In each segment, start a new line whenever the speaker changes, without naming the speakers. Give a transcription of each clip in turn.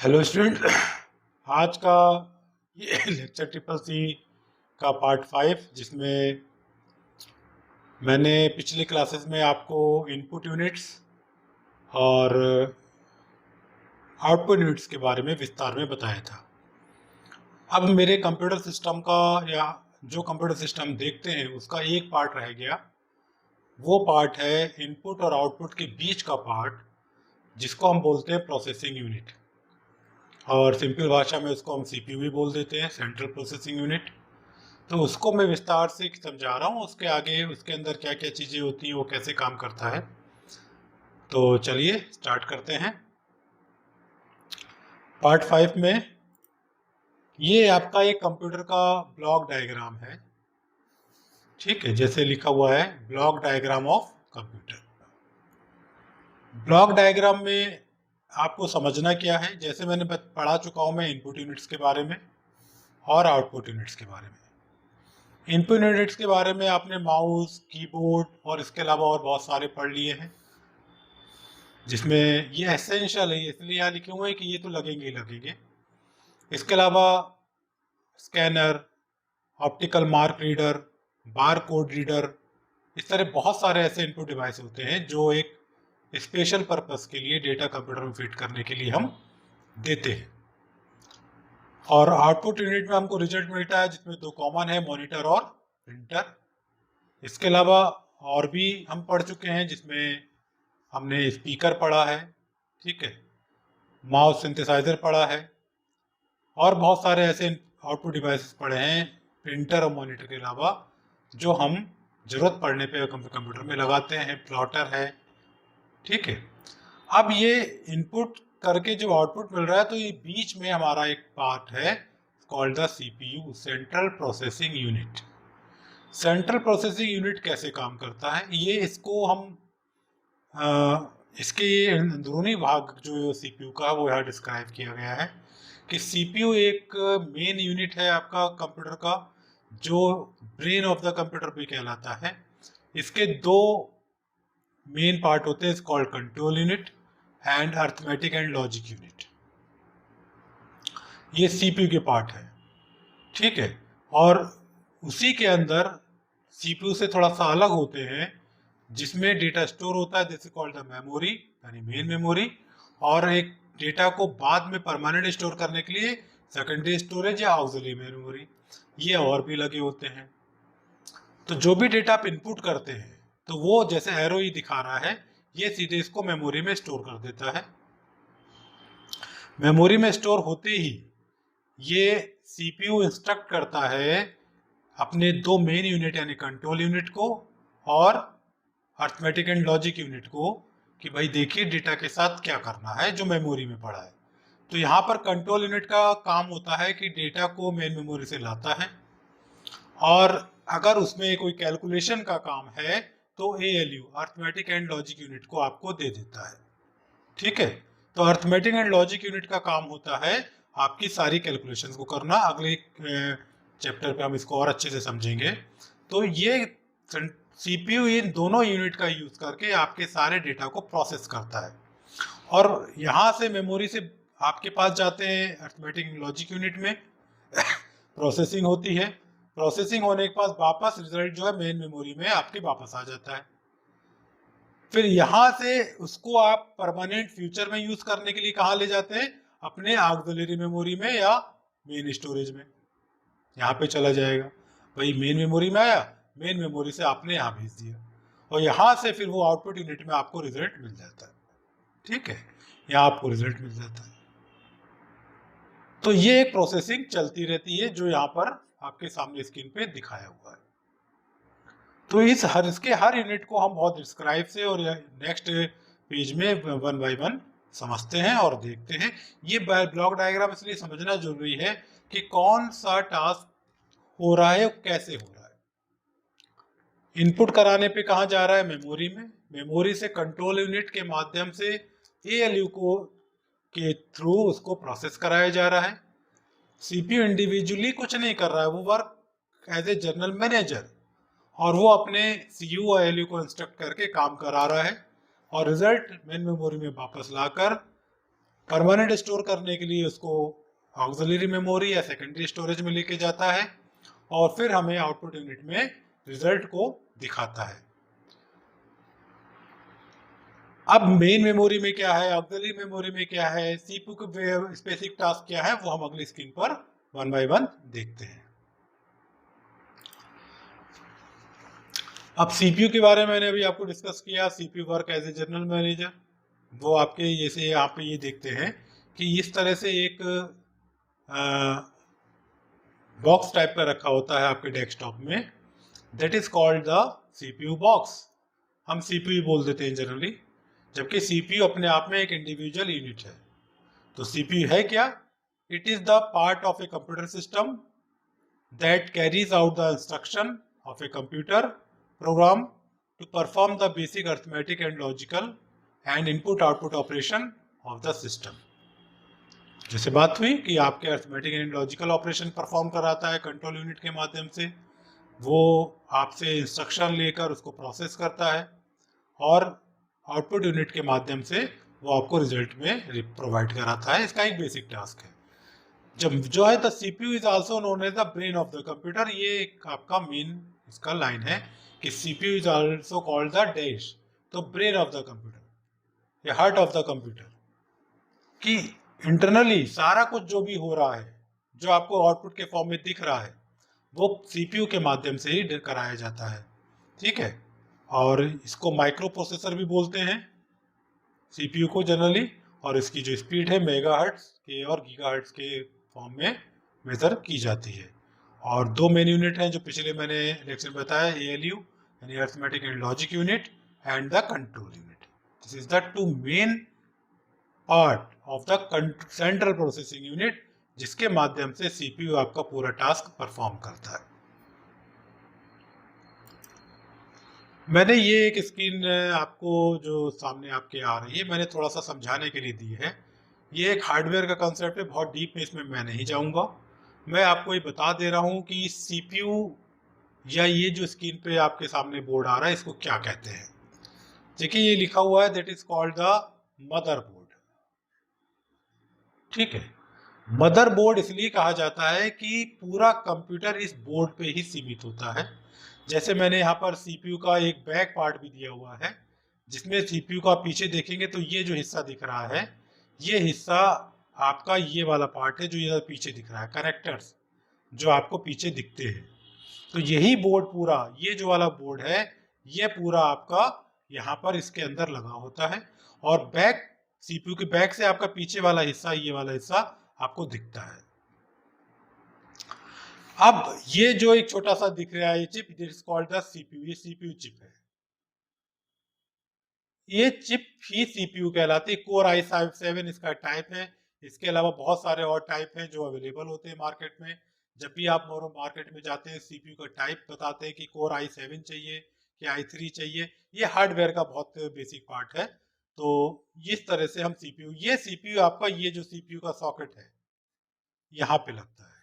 Hello student. आज का ये लेक्चर ट्रिपल सी का पार्ट 5, जिसमें मैंने पिछली क्लासेस में आपको इनपुट यूनिट्स और आउटपुट यूनिट्स के बारे में विस्तार में बताया था। अब मेरे कंप्यूटर सिस्टम का या जो कंप्यूटर सिस्टम देखते हैं उसका एक पार्ट रह गया। वो पार्ट है इनपुट और आउटपुट के बीच का पार्ट, जिसको हम बोलते हैं प्रोसेसिंग यूनिट, और सिंपल भाषा में उसको हम सीपीयू भी बोल देते हैं, सेंट्रल प्रोसेसिंग यूनिट। तो उसको मैं विस्तार से समझा रहा हूँ, उसके आगे उसके अंदर क्या क्या चीज़ें होती हैं, वो कैसे काम करता है। तो चलिए स्टार्ट करते हैं। पार्ट 5 में ये आपका एक कंप्यूटर का ब्लॉक डायग्राम है। ठीक है, जैसे लिखा हुआ है block diagram of computer. Block diagram में आपको समझना क्या है, जैसे मैंने पढ़ा चुका हूँ मैं इनपुट यूनिट्स के बारे में और आउटपुट यूनिट्स के बारे में। इनपुट यूनिट्स के बारे में आपने माउस, कीबोर्ड और इसके अलावा और बहुत सारे पढ़ लिए हैं, जिसमें ये एसेंशियल है, इसलिए यहाँ लिखे हुए हैं कि ये तो लगेंगे ही लगेंगे। इसके अलावा scanner, optical mark reader, bar code reader, इस तरह बहुत सारे ऐसे इनपुट डिवाइस होते हैं जो एक स्पेशल पर्पस के लिए डेटा कंप्यूटर में फिट करने के लिए हम देते हैं। और आउटपुट यूनिट में हमको रिजल्ट मिलता है, जिसमें दो कॉमन है, मॉनिटर और प्रिंटर। इसके अलावा और भी हम पढ़ चुके हैं, जिसमें हमने स्पीकर पढ़ा है, ठीक है, माउस सिंथेसाइजर पढ़ा है, और बहुत सारे ऐसे आउटपुट डिवाइसेस पढ़े हैं प्रिंटर और मॉनिटर के अलावा, जो हम जरूरत पड़ने पे कंप्यूटर में लगाते हैं। प्लॉटर है, ठीक है। अब ये इनपुट करके जो आउटपुट मिल रहा है, तो ये बीच में हमारा एक पार्ट है called the CPU, central processing unit. Central processing unit कैसे काम करता है, ये इसको हम इसके अंदरूनी भाग जो सीपीयू का वो यहाँ डिस्क्राइब किया गया है कि सीपीयू एक मेन यूनिट है आपका कंप्यूटर का, जो ब्रेन ऑफ द कंप्यूटर भी कहलाता है। इसके दो मेन पार्ट होते हैं, called control unit and arithmetic and logic unit. ये सीपीयू के पार्ट है, ठीक है। और उसी के अंदर सीपीयू से थोड़ा सा अलग होते हैं, जिसमें डेटा स्टोर होता है, जैसे कॉल्ड द मेमोरी यानी मेन मेमोरी, और एक डेटा को बाद में परमानेंट स्टोर करने के लिए सेकेंडरी स्टोरेज या ऑक्सिलरी मेमोरी, ये और भी लगे होते हैं। तो जो भी डेटा आप इनपुट करते हैं, तो वो जैसे एरो ही दिखा रहा है, ये सीधे इसको मेमोरी में स्टोर कर देता है। मेमोरी में स्टोर होते ही ये सीपीयू इंस्ट्रक्ट करता है अपने दो मेन यूनिट यानी कंट्रोल यूनिट को और अर्थमेटिक एंड लॉजिक यूनिट को कि भाई देखिए डेटा के साथ क्या करना है जो मेमोरी में पड़ा है। तो यहाँ पर कंट्रोल यूनिट का काम होता है कि डेटा को मेन मेमोरी से लाता है, और अगर उसमें कोई कैलकुलेशन का काम है तो ALU, arithmetic and logic unit को आपको दे देता है, ठीक है। तो अर्थमेटिक एंड लॉजिक यूनिट का काम होता है आपकी सारी कैलकुलेशंस को करना। अगले चैप्टर पे हम इसको और अच्छे से समझेंगे। तो ये सीपीयू इन दोनों यूनिट का यूज करके आपके सारे डेटा को प्रोसेस करता है, और यहाँ से मेमोरी से आपके पास जाते हैं अर्थमेटिक लॉजिक यूनिट में प्रोसेसिंग होती है। प्रोसेसिंग होने के बाद वापस रिजल्ट जो है मेन मेमोरी में आपके वापस आ जाता है। फिर यहाँ से उसको आप परमानेंट फ्यूचर में यूज करने के लिए कहाँ ले जाते हैं, अपने ऑक्सिलरी मेमोरी में या मेन स्टोरेज में। यहाँ पे चला जाएगा, भाई मेन मेमोरी में आया, मेन मेमोरी से आपने यहाँ भेज दिया, और यहाँ से फिर वो आउटपुट यूनिट में आपको रिजल्ट मिल जाता है, ठीक है। यहाँ आपको रिजल्ट मिल जाता है। तो ये एक प्रोसेसिंग चलती रहती है जो यहाँ पर आपके सामने स्क्रीन पे दिखाया हुआ है। तो इसके हर यूनिट को हम बहुत डिस्क्राइब से और नेक्स्ट पेज में वन बाय वन समझते हैं और देखते हैं। ये ब्लॉक डायग्राम इसलिए समझना जरूरी है कि कौन सा टास्क हो रहा है, कैसे हो रहा है। इनपुट कराने पे कहाँ जा रहा है, मेमोरी में। मेमोरी से कंट्रोल यूनिट के माध्यम से एएलयू को के थ्रू उसको प्रोसेस कराया जा रहा है। सीपीयू इंडिविजुअली कुछ नहीं कर रहा है, वो work as a general manager, और वो अपने सीयू और एलयू को इंस्ट्रक्ट करके काम करा रहा है, और रिजल्ट मेन मेमोरी में वापस लाकर परमानेंट स्टोर करने के लिए उसको ऑक्सिलरी मेमोरी या सेकेंडरी स्टोरेज में लेके जाता है और फिर हमें आउटपुट यूनिट में रिजल्ट को दिखाता है। अब मेन मेमोरी में क्या है, ऑक्सिलरी मेमोरी में क्या है, सीपीयू के स्पेसिफिक टास्क क्या है, वो हम अगली स्क्रीन पर वन बाय वन देखते हैं। अब सीपीयू के बारे में मैंने अभी आपको डिस्कस किया, CPU work as a general manager. वो आपके जैसे आप ये देखते हैं कि इस तरह से एक बॉक्स टाइप का रखा होता है आपके डेस्कटॉप में, that is called the CPU box. हम सीपीयू बोल देते हैं जनरली, जबकि सीपीयू अपने आप में एक इंडिविजुअल यूनिट है। तो सीपीयू है क्या? It is the part of a computer system that carries out the instruction of a computer program to perform the basic arithmetic and logical and input output operation of the system। जैसे बात हुई कि आपके arithmetic and logical operation perform कराता है control unit के माध्यम से, वो आपसे इंस्ट्रक्शन लेकर उसको प्रोसेस करता है और आउटपुट यूनिट के माध्यम से वो आपको रिजल्ट में प्रोवाइड कराता है। इसका एक बेसिक टास्क है। जब जो है the CPU is also known as the brain of the computer, ये एक आपका मेन इसका लाइन है कि CPU is also called the dash, तो ब्रेन ऑफ द कंप्यूटर या हार्ट ऑफ द कंप्यूटर, कि इंटरनली सारा कुछ जो भी हो रहा है, जो आपको आउटपुट के फॉर्म में दिख रहा है, वो सीपीयू के माध्यम से ही कराया जाता है। ठीक है, और इसको माइक्रो प्रोसेसर भी बोलते हैं सीपीयू को जनरली, और इसकी जो स्पीड है मेगाहर्ट्ज के और गीगाहर्ट्ज के फॉर्म में मेजर की जाती है। और दो मेन यूनिट हैं जो पिछले मैंने लेक्चर में बताया, एएलयू यानी arithmetic and logic unit and the control unit. This is the two main part of the central processing unit, जिसके माध्यम से सीपीयू आपका पूरा टास्क परफॉर्म करता है। मैंने ये एक स्क्रीन आपको जो सामने आपके आ रही है, मैंने थोड़ा सा समझाने के लिए दी है। ये एक हार्डवेयर का कंसेप्ट है, बहुत डीप में इसमें मैं नहीं जाऊंगा। मैं आपको ये बता दे रहा हूँ कि सीपीयू या ये जो स्क्रीन पे आपके सामने बोर्ड आ रहा है, इसको क्या कहते हैं। देखिए ये लिखा हुआ है, that is called the motherboard. ठीक है, मदरबोर्ड इसलिए कहा जाता है कि पूरा कंप्यूटर इस बोर्ड पे ही सीमित होता है। जैसे मैंने यहाँ पर सीपीयू का एक बैक पार्ट भी दिया हुआ है, जिसमें सीपीयू का पीछे देखेंगे तो ये जो हिस्सा दिख रहा है, ये हिस्सा आपका ये वाला पार्ट है जो ये पीछे दिख रहा है, कनेक्टर्स जो आपको पीछे दिखते हैं। तो यही बोर्ड पूरा, ये जो वाला बोर्ड है, ये पूरा आपका यहाँ पर इसके अंदर लगा होता है, और बैक सीपीयू के बैक से आपका पीछे वाला हिस्सा, ये वाला हिस्सा आपको दिखता है। अब ये जो एक छोटा सा दिख रहा है ये chip, this is called the CPU, ये सीपीयू चिप है। ये चिप ही सीपीयू कहलाती है। कोर i7 इसका टाइप है। इसके अलावा बहुत सारे और टाइप हैं जो अवेलेबल होते हैं मार्केट में। जब भी आप मार्केट में जाते हैं, सीपीयू का टाइप बताते हैं कि कोर i7 चाहिए कि i3 चाहिए। ये हार्डवेयर का बहुत बेसिक पार्ट है। तो इस तरह से हम सीपीयू, ये सीपीयू आपका, ये जो सीपीयू का सॉकेट है यहाँ पे लगता है,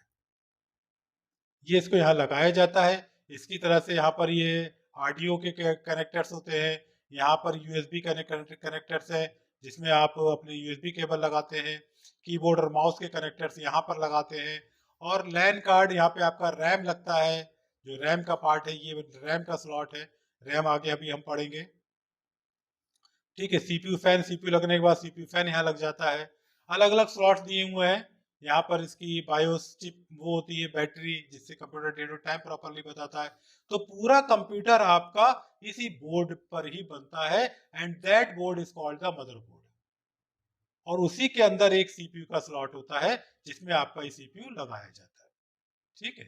ये इसको यहाँ लगाया जाता है। इसकी तरह से यहाँ पर ये ऑडियो के कनेक्टर्स होते हैं, यहाँ पर यूएसबी कनेक्टर्स है जिसमें आप अपने यूएसबी केबल लगाते हैं, कीबोर्ड और माउस के कनेक्टर्स यहाँ पर लगाते हैं, और लैन कार्ड यहाँ पे आपका रैम लगता है, जो रैम का पार्ट है ये रैम का स्लॉट है। रैम आगे अभी हम पढ़ेंगे। ठीक है, सीपीयू लगने के बाद सीपीयू फैन यहाँ लग जाता है। अलग अलग स्लॉट्स दिए हुए हैं। यहाँ पर इसकी बायोस चिप वो होती है बैटरी, जिससे कंप्यूटर डेट और टाइम प्रॉपरली बताता है। तो पूरा कंप्यूटर आपका इसी बोर्ड पर ही बनता है, and that board is called the motherboard. और उसी के अंदर एक सीपीयू का स्लॉट होता है जिसमें आपका सीपीयू लगाया जाता है। ठीक है,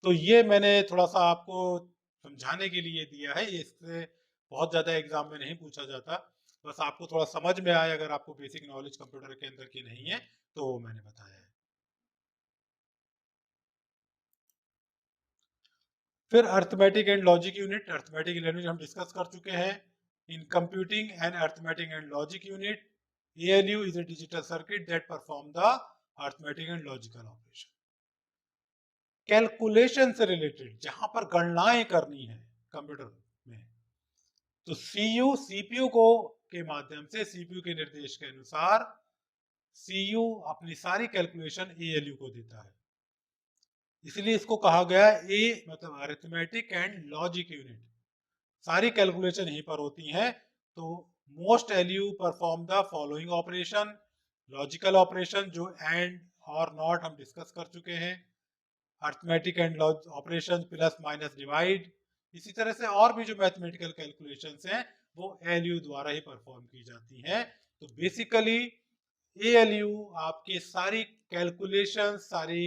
तो ये मैंने थोड़ा सा आपको समझाने के लिए दिया है, इससे बहुत ज्यादा एग्जाम में नहीं पूछा जाता, बस आपको थोड़ा समझ में आए, अगर आपको बेसिक नॉलेज कंप्यूटर के अंदर की नहीं है तो वो मैंने बताया है। फिर arithmetic and logic unit, arithmetic language हम डिस्कस कर चुके हैं। In computing and arithmetic and logic unit, ALU is a digital circuit that perform the arithmetic and logical operation। Calculation से रिलेटेड जहां पर गणनाएं करनी है कंप्यूटर में, तो सीपीयू को के माध्यम से, सीपीयू के निर्देश के अनुसार सीयू अपनी सारी कैलकुलेशन एएलयू को देता है, इसलिए इसको कहा गया ए मतलब अरिथमेटिक एंड लॉजिक यूनिट। सारी कैलकुलेशन यहीं पर होती हैं। तो most ALU perform the following operation, logical operation जो एंड और नॉट हम डिस्कस कर चुके हैं, arithmetic and operation plus minus divide, इसी तरह से और भी जो मैथमेटिकल कैलकुलेशंस हैं वो एलयू द्वारा ही परफॉर्म की जाती हैं। तो बेसिकली एएलयू आपके सारी कैलकुलेशन, सारी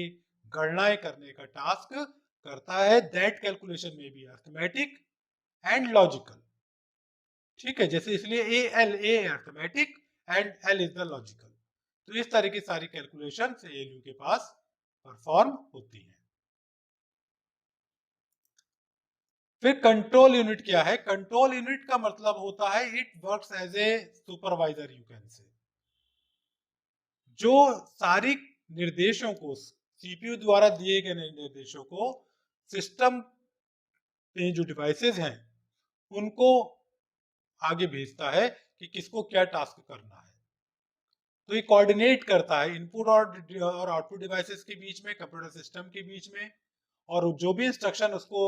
गणनाएं करने का टास्क करता है। दैट कैलकुलेशन में भी अरिथमेटिक एंड लॉजिकल, ठीक है, जैसे इसलिए A arithmetic and L is the logical. तो इस तरह की सारी कैलकुलेशन एएलयू के पास परफॉर्म होती है। फिर कंट्रोल यूनिट क्या है? कंट्रोल यूनिट का मतलब होता है it works as a supervisor, you can say, जो सारी निर्देशों को, सीपीयू द्वारा दिए गए निर्देशों को सिस्टम में जो डिवाइसेस हैं उनको आगे भेजता है कि किसको क्या टास्क करना है। तो ये कोऑर्डिनेट करता है इनपुट और आउटपुट डिवाइसेस के बीच में, कंप्यूटर सिस्टम के बीच में, और जो भी इंस्ट्रक्शन उसको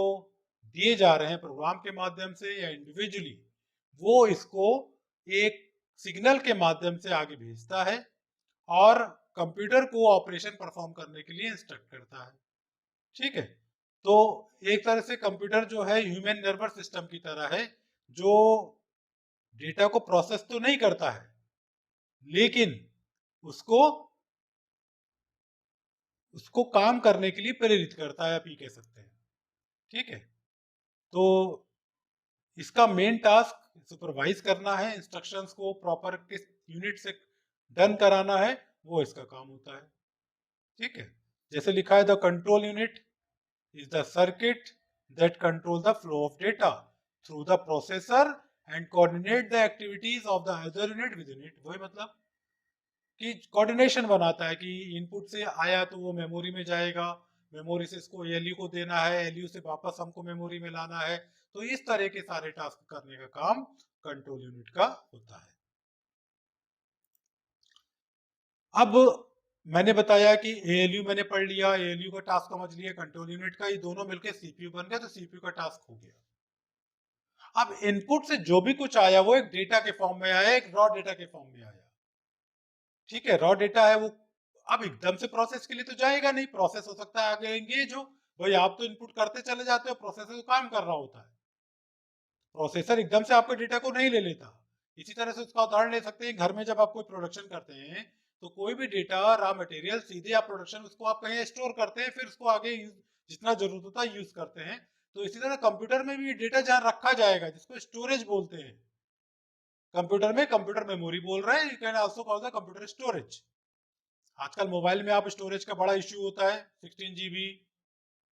दिए जा रहे हैं प्रोग्राम के माध्यम से या इंडिविजुअली, वो इसको एक सिग्नल के माध्यम से आगे भेजता है और कंप्यूटर को ऑपरेशन परफॉर्म करने के लिए इंस्ट्रक्ट करता है। ठीक है, तो एक तरह से कंप्यूटर जो है ह्यूमन नर्वस सिस्टम की तरह है, जो डेटा को प्रोसेस तो नहीं करता है लेकिन उसको उसको काम करने के लिए प्रेरित करता है, आप ये कह सकते हैं। ठीक है, तो इसका मेन टास्क सुपरवाइज करना है, इंस्ट्रक्शंस को प्रॉपर किस यूनिट से डन कराना है, वो इसका काम होता है। ठीक है, जैसे लिखा है the control unit is the circuit that control the flow of data through the processor and coordinate the activities of the other unit within it। वही मतलब कि कोऑर्डिनेशन बनाता है कि इनपुट से आया तो वो मेमोरी में जाएगा, मेमोरी से इसको एलयू को देना है, एलयू से वापस हमको मेमोरी में लाना है। तो इस तरह के सारे टास्क करने का काम कंट्रोल यूनिट का होता है। अब मैंने बताया कि एएलयू मैंने पढ़ लिया, एएलयू का टास्क समझ लिया, कंट्रोल यूनिट का, ये दोनों मिलकर सीपीयू बन गया, तो सीपीयू का टास्क हो गया। अब इनपुट से जो भी कुछ आया वो एक डेटा के फॉर्म में आया, एक रॉ डेटा के फॉर्म में आया। ठीक है, रॉ डेटा है वो, अब एकदम से प्रोसेस के लिए तो जाएगा नहीं, प्रोसेस हो सकता है आगे एंगेज हो। भाई आप तो इनपुट करते चले जाते हो, प्रोसेसर तो काम कर रहा होता है, प्रोसेसर एकदम से आपके डेटा को नहीं ले लेता। इसी तरह से उसका उदाहरण ले सकते हैं, घर में जब आप कोई प्रोडक्शन करते हैं तो कोई भी डेटा, रॉ मटेरियल, सीधे आप प्रोडक्शन उसको आप कहीं स्टोर करते हैं, फिर उसको आगे जितना जरूरत होता है यूज करते हैं। तो इसी तरह कंप्यूटर में भी डेटा जहां रखा जाएगा जिसको स्टोरेज बोलते हैं, कंप्यूटर में कंप्यूटर मेमोरी बोल रहे हैं, you can also call the computer storage. आजकल मोबाइल में आप स्टोरेज का बड़ा इश्यू होता है, 16 GB,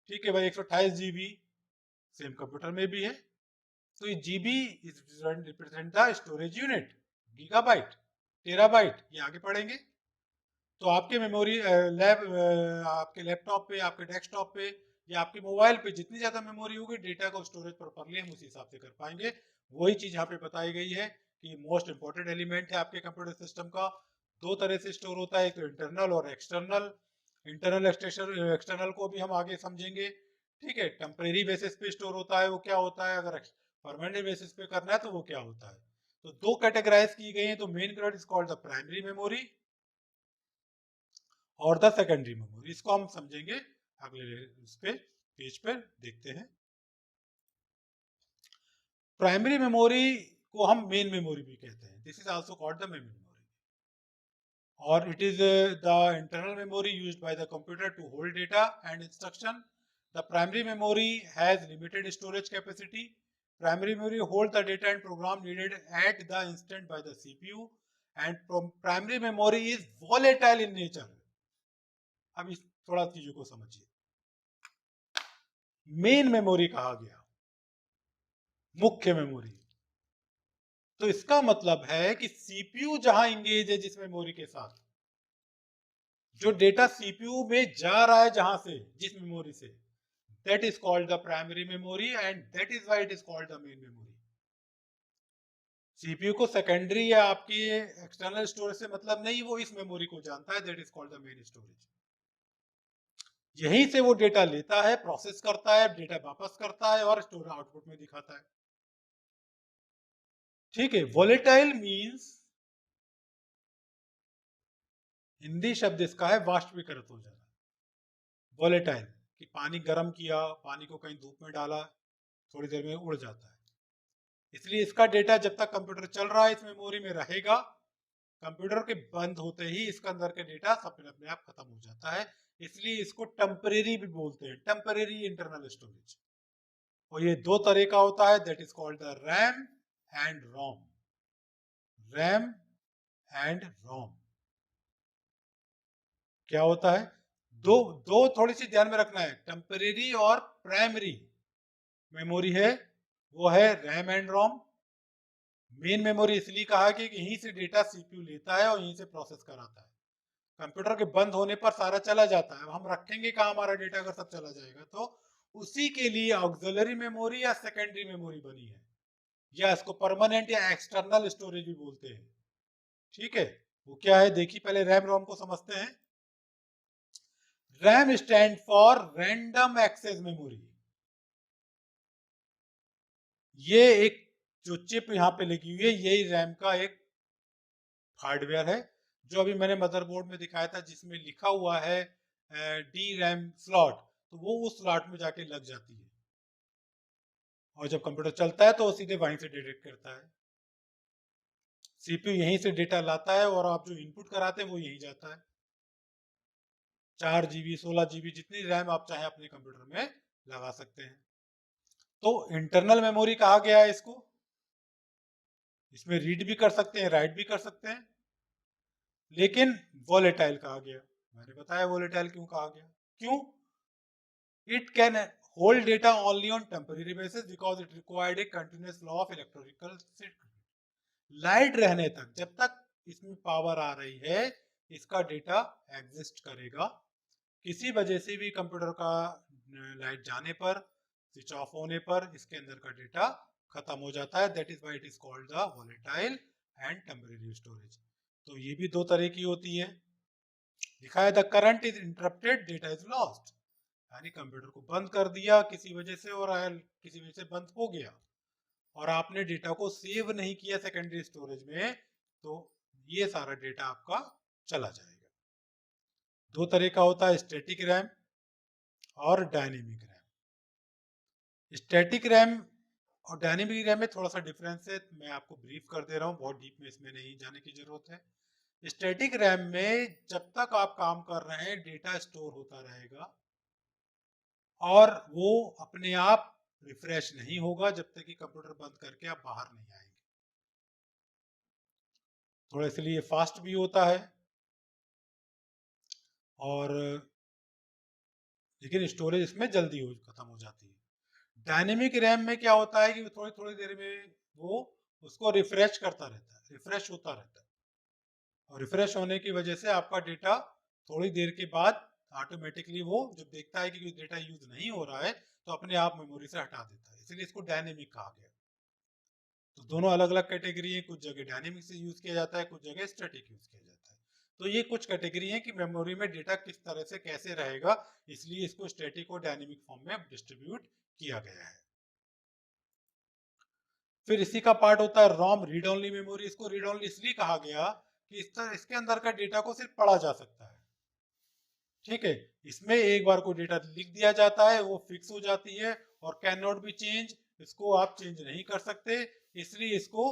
ठीक है भाई, 128 GB, सेम कंप्यूटर में भी है। तो ये GB represent the storage unit, gigabyte, terabyte, ये आगे पढ़ेंगे। तो आपके मेमोरी आपके लैपटॉप पे, आपके डेस्कटॉप पे या आपके मोबाइल पे जितनी ज्यादा मेमोरी होगी, डेटा को स्टोरेज प्रॉपरली हम उसी हिसाब से कर पाएंगे। वही चीज यहाँ पे बताई गई है कि मोस्ट इंपॉर्टेंट एलिमेंट है आपके कंप्यूटर सिस्टम का। दो तरह से स्टोर होता है, एक तो इंटरनल और एक्सटर्नल। इंटरनल एक्सटर्नल को भी हम आगे समझेंगे। ठीक है, टेम्परेरी बेसिस पे स्टोर होता है वो क्या होता है, अगर परमानेंट बेसिस पे करना है तो वो क्या होता है। तो दो कैटेगराइज की गई है, तो main is called the primary memory और द सेकेंडरी मेमोरी। इसको हम समझेंगे अगले उस पे पेज पर, देखते हैं। प्राइमरी मेमोरी को हम मेन मेमोरी भी कहते हैं, this is also called the main memory, और it is the internal memory used by the computer to hold data and instruction. The primary memory has limited storage capacity. Primary memory holds the data and program needed at the instant by the CPU, and primary memory is volatile in nature। अब इस थोड़ा चीजों को समझिए। Main memory कहा गया, मुख्य memory, तो इसका मतलब है कि सीपीयू जहां इंगेज है जिस मेमोरी के साथ, जो डेटा सीपीयू में जा रहा है जहां से, जिस मेमोरी से, that is called the primary memory and that is why it is called the main memory। CPU को सेकेंडरी या आपकी एक्सटर्नल स्टोरेज से मतलब नहीं, वो इस मेमोरी को जानता है, that is called the main storage. यहीं से वो डेटा लेता है, प्रोसेस करता है, डेटा वापस करता है और स्टोर आउटपुट में दिखाता है। ठीक है। वोलेटाइल मींस, हिंदी शब्द इसका है वाष्पीकृत हो जाना। वोलेटाइल कि पानी गर्म किया, पानी को कहीं धूप में डाला, थोड़ी देर में उड़ जाता है। इसलिए इसका डेटा जब तक कंप्यूटर चल रहा है इस मेमोरी में रहेगा, कंप्यूटर के बंद होते ही इसका अंदर का डेटा अपने आप खत्म हो जाता है। इसलिए इसको टेम्परेरी भी बोलते हैं, टेम्परेरी इंटरनल स्टोरेज। और ये दो तरह का होता है, that is called the RAM and ROM. RAM and ROM क्या होता है? दो दो थोड़ी सी ध्यान में रखना है, टेम्परेरी और प्राइमरी मेमोरी है, वो है RAM and ROM. Main memory इसलिए कहा कि यहीं से डेटा सीपीयू लेता है और यहीं से प्रोसेस कराता है। कंप्यूटर के बंद होने पर सारा चला जाता है, हम रखेंगे कहाँ हमारा डेटा अगर सब चला जाएगा? तो उसी के लिए ऑक्सिलरी मेमोरी या सेकेंडरी मेमोरी बनी है, या इसको परमानेंट या एक्सटर्नल स्टोरेज भी बोलते हैं। ठीक है, वो क्या है देखिए, पहले रैम रोम को समझते हैं। RAM stand for random access memory. ये एक जो चिप यहाँ पे लगी हुई है, यही रैम का एक हार्डवेयर है, जो अभी मैंने मदरबोर्ड में दिखाया था, जिसमें लिखा हुआ है डी रैम स्लॉट, तो वो उस स्लॉट में जाके लग जाती है और जब कंप्यूटर चलता है तो वो सीधे वहीं से डिटेक्ट करता है। सीपीयू यहीं से डेटा लाता है और आप जो इनपुट कराते हैं वो यहीं जाता है। 4 GB 16 GB जितनी रैम आप चाहे अपने कंप्यूटर में लगा सकते हैं। तो इंटरनल मेमोरी कहा गया है इसको। इसमें रीड भी कर सकते हैं, राइट भी कर सकते हैं, लेकिन वोलेटाइल कहा गया। मैंने बताया वोलेटाइल क्यों कहा गया। क्यों? It can hold data only on temporary basis because it required A continuous flow of electrical signal. Light रहने तक, जब तक इसमें पावर आ रही है, इसका डेटा एग्जिस्ट करेगा। किसी वजह से भी कंप्यूटर का लाइट जाने पर, स्विच ऑफ होने पर इसके अंदर का डेटा खत्म हो जाता है। That is why it is called the volatile and temporary storage. तो ये भी दो तरह की होती है। लिखा है the current is interrupted, data is lost. यानी कंप्यूटर को बंद कर दिया किसी वजह से और किसी वजह से बंद हो गया और आपने डेटा को सेव नहीं किया सेकेंडरी स्टोरेज में, तो ये सारा डेटा आपका चला जाएगा। दो तरह का होता है, स्टैटिक रैम और डायनेमिक रैम। स्टैटिक रैम और डायनेमिक रैम में थोड़ा सा डिफरेंस है, मैं आपको ब्रीफ कर दे रहा हूँ, बहुत डीप में इसमें नहीं जाने की जरूरत है। स्टैटिक रैम में जब तक आप काम कर रहे हैं डेटा स्टोर होता रहेगा और वो अपने आप रिफ्रेश नहीं होगा जब तक कि कंप्यूटर बंद करके आप बाहर नहीं आएंगे। थोड़ा इसलिए फास्ट भी होता है और लेकिन स्टोरेज इसमें जल्दी खत्म हो जाती है। डायनेमिक रैम में क्या होता है कि थोड़ी थोड़ी देर में वो उसको रिफ्रेश करता रहता है, रिफ्रेश होता रहता है, और रिफ्रेश होने की वजह से आपका डेटा थोड़ी देर के बाद ऑटोमेटिकली वो जब देखता है कि डेटा यूज नहीं हो रहा है तो अपने आप मेमोरी से हटा देता है, इसलिए इसको डायनेमिक कहा गया। तो दोनों अलग अलग कैटेगरी है, कुछ जगह डायनेमिक से यूज किया जाता है, कुछ जगह स्टैटिक यूज किया जाता है। तो ये कुछ कैटेगरी है कि मेमोरी में डेटा किस तरह से कैसे रहेगा, इसलिए इसको स्टैटिक और डायनेमिक फॉर्म में डिस्ट्रीब्यूट किया गया है। फिर इसी का पार्ट होता है रोम, रीड ओनली मेमोरी। इसको रीड ओनली इसलिए कहा गया कि इस तरह इसके अंदर का डेटा को सिर्फ पढ़ा जा सकता है। ठीक है, इसमें एक बार को डेटा लिख दिया जाता है, वो फिक्स हो जाती है और कैन नॉट बी चेंज, इसको आप चेंज नहीं कर सकते, इसलिए इसको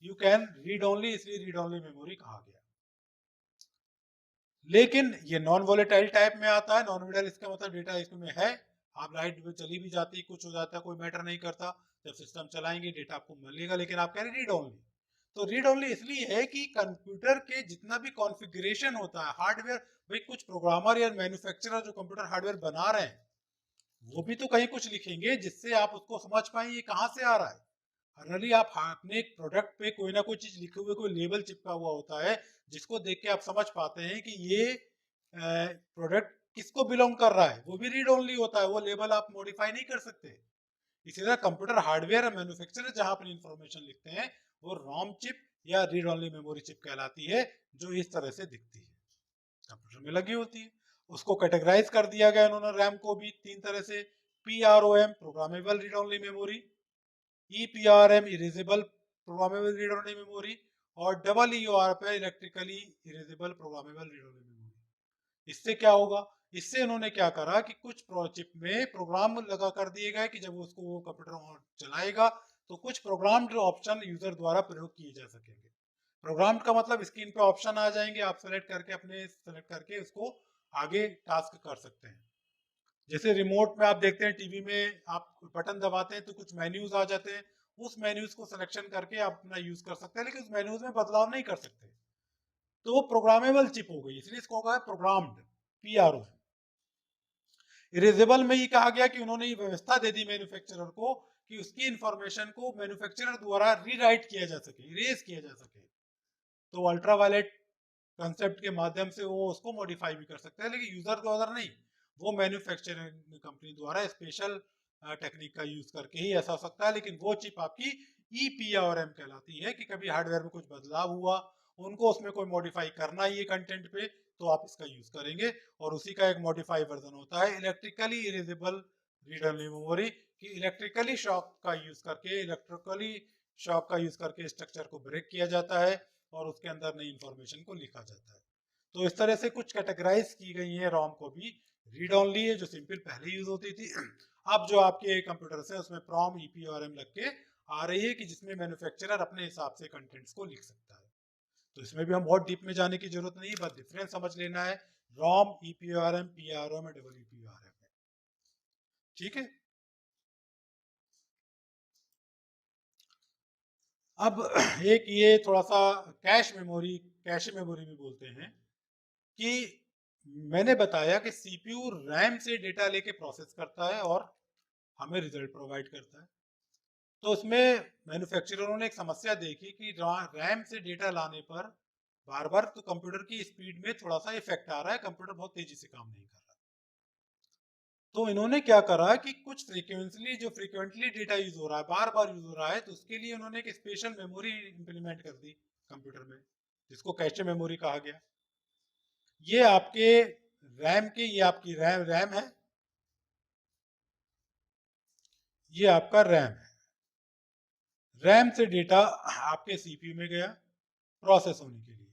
यू कैन रीड ओनली, इसलिए रीड ओनली मेमोरी कहा गया। लेकिन ये नॉन वोलेटाइल टाइप में आता है। नॉन वोलेटाइल इसका मतलब डेटा इसमें है, आप लाइट चली भी जाती, कुछ हो जाता है, कोई मैटर नहीं करता, जब सिस्टम चलाएंगे डेटा आपको मिलेगा, लेकिन आप कह रहे रीड ओनली। तो रीड ओनली इसलिए है कि कंप्यूटर के जितना भी कॉन्फ़िगरेशन होता है हार्डवेयर, भाई कुछ प्रोग्रामर या मैन्युफैक्चरर जो कंप्यूटर हार्डवेयर बना रहे हैं वो भी तो कहीं कुछ लिखेंगे जिससे आप उसको समझ पाए ये कहाँ से आ रहा है। जनरली आप अपने एक प्रोडक्ट पे कोई ना कोई चीज लिखे हुए कोई लेबल चिपका हुआ होता है जिसको देख के आप समझ पाते हैं कि ये प्रोडक्ट किसको बिलोंग कर रहा है, वो भी रीड ओनली होता है, वो लेबल आप मॉडिफाई नहीं कर सकते। इसी तरह कंप्यूटर हार्डवेयर और मैन्युफैक्चरर जहां अपनी इंफॉर्मेशन लिखते हैं वो रोम चिप या रीड ओनली मेमोरी चिप कहलाती है, जो इस तरह से दिखती है, कंप्यूटर में लगी होती है। उसको कैटेगराइज कर दिया गया इन्होंने रैम को भी 3 तरह से, PROM programmable read only memory, EPRM erasable programmable read only memory, और EEOR पे electrically erasable programmable read only memory. इससे क्या होगा, इससे इन्होंने क्या करा कि कुछ चिप में प्रोग्राम लगा कर दिए गए कि जब उसको वो कंप्यूटर चलाएगा तो कुछ प्रोग्राम्ड ऑप्शन यूजर द्वारा प्रयोग किए जा सकेंगे। प्रोग्राम का मतलब स्क्रीन पे ऑप्शन आ जाएंगे, आप सेलेक्ट करके अपने सेलेक्ट करके उसको आगे टास्क कर सकते हैं। जैसे रिमोट में आप देखते हैं, टीवी में आप बटन दबाते हैं तो कुछ मेन्यूज आ जाते हैं, उस मेन्यूज को सिलेक्शन करके आप अपना यूज कर सकते हैं, लेकिन उस मेन्यूज में बदलाव नहीं कर सकते। तो वो प्रोग्रामेबल चिप हो गई, इसलिए इसको कहा प्रोग्राम्ड, PRO। इरेजेबल में ये कहा गया कि उन्होंने ये व्यवस्था दे दी मैन्युफैक्चरर को कि उसकी इंफॉर्मेशन को मैन्युफैक्चरर द्वारा रीराइट किया जा सके, इरेज किया जा सके। तो अल्ट्रावायलेट कंसेप्ट के माध्यम से वो उसको मॉडिफाई भी कर सकते हैं, लेकिन यूजर द्वारा नहीं, वो मैन्युफैक्चरिंग कंपनी द्वारा स्पेशल टेक्निक का यूज करके ही ऐसा हो सकता है। लेकिन वो चिप आपकी EPRM कहलाती है कि कभी हार्डवेयर में कुछ बदलाव हुआ, उनको उसमें कोई मॉडिफाई करना ही है कंटेंट पे, तो आप इसका यूज करेंगे। और उसी का एक मॉडिफाई वर्जन होता है electrically erasable read only memory, कि इलेक्ट्रिकली शॉक का यूज करके, इलेक्ट्रिकली शॉक का यूज करके स्ट्रक्चर को ब्रेक किया जाता है और उसके अंदर नई इंफॉर्मेशन को लिखा जाता है। तो इस तरह से कुछ कैटेगराइज की गई है रोम को भी। रीड ओनली है जो सिंपल पहले यूज होती थी, अब जो आपके कंप्यूटर से उसमें PROM EPRM लग के आ रही है कि जिसमें मैन्युफैक्चरर अपने हिसाब से कंटेंट्स को लिख सकता है। तो इसमें भी हम बहुत डीप में जाने की जरूरत नहीं है, बस डिफरेंस समझ लेना है रोम, EPRM, PROM और EPRM में। ठीक है। अब एक ये थोड़ा सा कैश मेमोरी, कैश मेमोरी भी बोलते हैं, कि मैंने बताया कि CPU रैम से डेटा लेके प्रोसेस करता है और हमें रिजल्ट प्रोवाइड करता है। तो उसमें मैन्युफैक्चररों ने एक समस्या देखी कि रैम से डेटा लाने पर बार बार तो कंप्यूटर की स्पीड में थोड़ा सा इफेक्ट आ रहा है, कंप्यूटर बहुत तेजी से काम नहीं कर रहा। तो इन्होंने क्या करा कि कुछ फ्रीक्वेंटली, जो फ्रीक्वेंटली डेटा यूज हो रहा है, बार बार यूज हो रहा है, तो उसके लिए उन्होंने एक स्पेशल मेमोरी इंप्लीमेंट कर दी कंप्यूटर में, जिसको कैशे मेमोरी कहा गया। ये आपके रैम के, ये आपकी रैम रैम है, ये आपका रैम है। रैम से डेटा आपके CPU में गया प्रोसेस होने के लिए,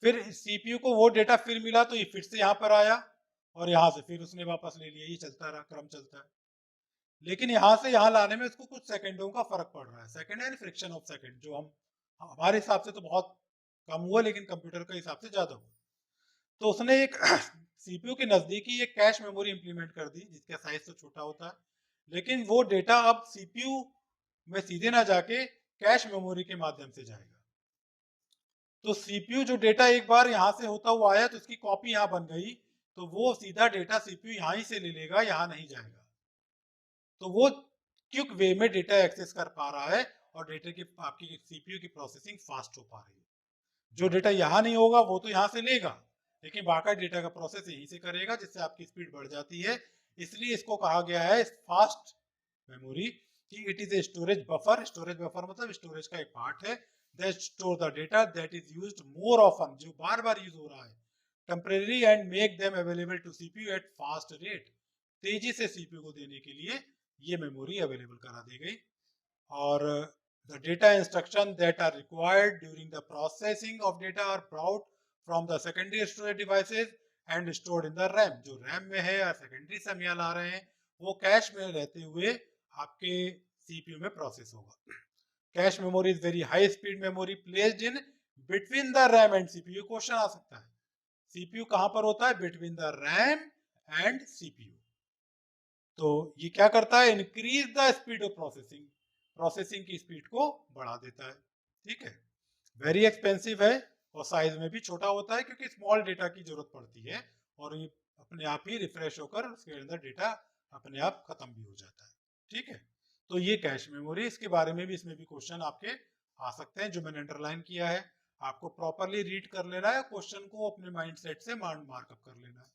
फिर CPU को वो डेटा फिर मिला तो ये फिर से यहाँ पर आया और यहाँ से फिर उसने वापस ले लिया, ये चलता रहा, क्रम चलता है। लेकिन यहाँ से यहाँ लाने में उसको कुछ सेकंडों का फर्क पड़ रहा है, सेकंड यानी फ्रिक्शन ऑफ सेकंड, जो हम हमारे हिसाब से तो बहुत कम हुआ, लेकिन कंप्यूटर के हिसाब से ज्यादा हुआ। तो उसने एक CPU के नजदीक ही एक कैश मेमोरी इंप्लीमेंट कर दी, जिसका साइज तो छोटा होता है, लेकिन वो डेटा अब CPU में सीधे ना जाके कैश मेमोरी के माध्यम से जाएगा। तो CPU जो डेटा एक बार यहाँ से होता हुआ आया तो उसकी कॉपी यहाँ बन गई, तो वो सीधा डेटा CPU यहाँ ही से ले लेगा, यहाँ नहीं जाएगा। तो वो क्विक वे में डेटा एक्सेस कर पा रहा है और डेटा की आपकी CPU की प्रोसेसिंग फास्ट हो पा रही है। जो डेटा यहाँ नहीं होगा वो तो यहाँ से लेगा, लेकिन बाकी डेटा का प्रोसेस यहीं से करेगा, जिससे आपकी स्पीड बढ़ जाती है। इसलिए इसको कहा गया है फास्ट मेमोरी, कि it is a storage buffer. Storage buffer मतलब स्टोरेज का एक पार्ट है that store the data that is used more often, जो बार बार यूज हो रहा है, temporary, and make them available to CPU at fast rate. तेजी से CPU को देने के लिए ये मेमोरी अवेलेबल करा दी गई। और the data instruction that are required during the processing of data are brought from the secondary storage devices and stored in the RAM। जो RAM में है या सेकेंडरी से हम यहाँ ला रहे हैं, वो कैश में रहते हुए आपके CPU में प्रोसेस होगा। Cache memory is very high speed memory placed in between the RAM and CPU। Question आ सकता है, CPU कहां पर होता है? Between the RAM and CPU। तो ये क्या करता है? Increase the speed of processing, processing की स्पीड को बढ़ा देता है। ठीक है। वेरी एक्सपेंसिव है और साइज में भी छोटा होता है, क्योंकि स्मॉल डेटा की जरूरत पड़ती है और ये अपने आप ही रिफ्रेश होकर उसके अंदर डेटा अपने आप खत्म भी हो जाता है। ठीक है। तो ये कैश मेमोरी, इसके बारे में भी इसमें भी क्वेश्चन आपके आ सकते हैं, जो मैंने अंडरलाइन किया है। आपको प्रॉपरली रीड कर लेना है, क्वेश्चन को अपने माइंड सेट से मार्कअप कर लेना है।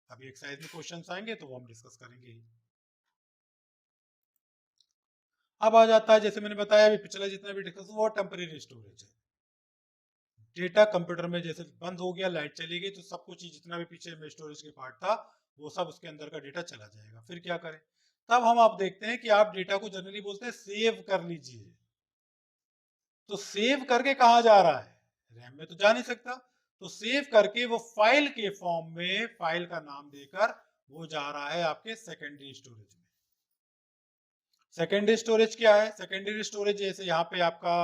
अभी एक्सरसाइज में क्वेश्चन आएंगे तो वो हम डिस्कस करेंगे ही। अब आ जाता है, जैसे मैंने बताया अभी पिछला जितना भी डिस्कस हुआ, टेम्परेरी स्टोरेज है। डेटा कंप्यूटर में जैसे बंद हो गया, लाइट चली गई, तो सब कुछ जितना भी पीछे में स्टोरेज के पार्ट था वो सब उसके अंदर का डेटा चला जाएगा। फिर क्या करें? तब हम आप देखते हैं कि आप डेटा को जनरली बोलते हैं सेव कर लीजिए। तो सेव करके कहाँ जा रहा है? रैम में तो जा नहीं सकता, तो सेव करके वो फाइल के फॉर्म में, फाइल का नाम देकर वो जा रहा है आपके सेकेंडरी स्टोरेज में। सेकेंडरी स्टोरेज क्या है? सेकेंडरी स्टोरेज जैसे यहाँ पे आपका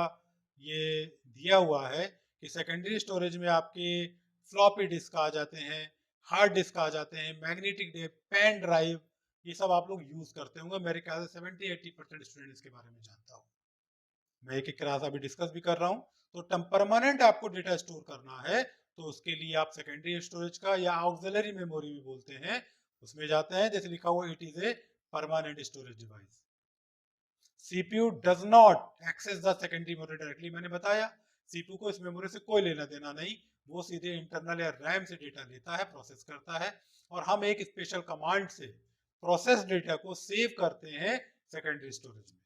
ये दिया हुआ है कि सेकेंडरी स्टोरेज में आपके फ्लॉपी डिस्क आ जाते हैं, हार्ड डिस्क आ जाते हैं, मैग्नेटिक डिस्क, पेन ड्राइव, ये सब आप लोग यूज करते होंगे। मेरे ख्याल से 70-80% स्टूडेंट इसके बारे में जानता हूँ। मैं एक एक क्लास अभी डिस्कस भी कर रहा हूँ। तो परमानेंट आपको डेटा स्टोर करना है तो उसके लिए आप सेकेंडरी स्टोरेज का या ऑक्सिलरी मेमोरी भी बोलते हैं, उसमें जाते हैं। जैसे लिखा हुआ it is a permanent storage device. CPU does not access the secondary memory directly, मैंने बताया CPU को इस मेमोरी से कोई लेना देना नहीं, वो सीधे इंटरनल या रैम से डेटा लेता है, प्रोसेस करता है, और हम एक स्पेशल कमांड से प्रोसेस डेटा को सेव करते हैं सेकेंडरी स्टोरेज में।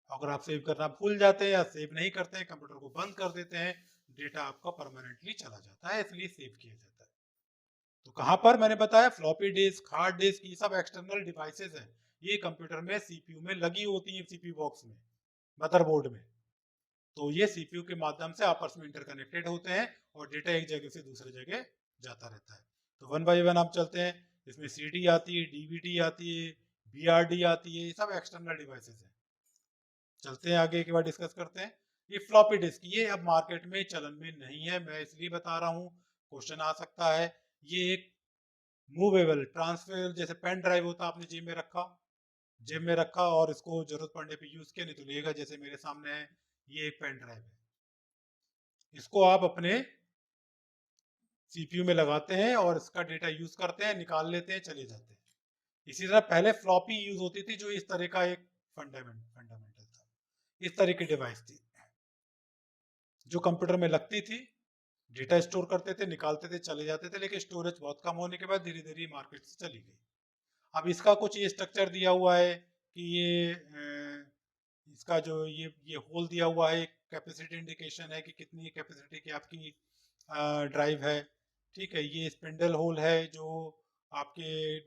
अगर आप सेव करना भूल जाते हैं या सेव नहीं करते हैं, कंप्यूटर को बंद कर देते हैं, डेटा आपका परमानेंटली चला जाता है, इसलिए सेव किया जाता है। तो कहां पर? मैंने बताया फ्लॉपी डिस्क, हार्ड डिस्क, ये सब एक्सटर्नल डिवाइसेस हैं, ये कंप्यूटर में सीपीयू में लगी होती है, सीपीयू बॉक्स में, मदरबोर्ड में। तो ये सीपीयू के माध्यम से आपस में इंटरकनेक्टेड होते हैं और डेटा एक जगह से दूसरे जगह जाता रहता है। तो वन बाय वन आप चलते हैं। इसमें सीडी आती है, डीवीडी आती है, बीआरडी आती है, ये सब एक्सटर्नल डिवाइसेस हैं। चलते हैं आगे, एक बार डिस्कस करते हैं। ये फ्लॉपी डिस्क, ये अब मार्केट में चलन में नहीं है, मैं इसलिए बता रहा हूँ, क्वेश्चन आ सकता है। ये एक मूवेबल ट्रांसफर, जैसे पेन ड्राइव होता है, आपने जेब में रखा और इसको जरूरत पड़ने पे यूज किया, नहीं तो लेगा। जैसे मेरे सामने है, ये एक पेन ड्राइव है, इसको आप अपने सीपीयू में लगाते हैं और इसका डेटा यूज करते हैं, निकाल लेते हैं, चले जाते हैं। इसी तरह पहले फ्लॉपी यूज होती थी, जो इस तरह का एक फंडामेंटल था, इस तरह की डिवाइस थी जो कंप्यूटर में लगती थी, डेटा स्टोर करते थे, निकालते थे, चले जाते थे। लेकिन स्टोरेज बहुत कम होने के बाद धीरे धीरे मार्केट से चली गई। अब इसका कुछ ये स्ट्रक्चर दिया हुआ है कि इसका जो ये होल दिया हुआ है, कैपेसिटी इंडिकेशन है कि कितनी कैपेसिटी की आपकी ड्राइव है। ठीक है, ये स्पिंडल होल है जो आपके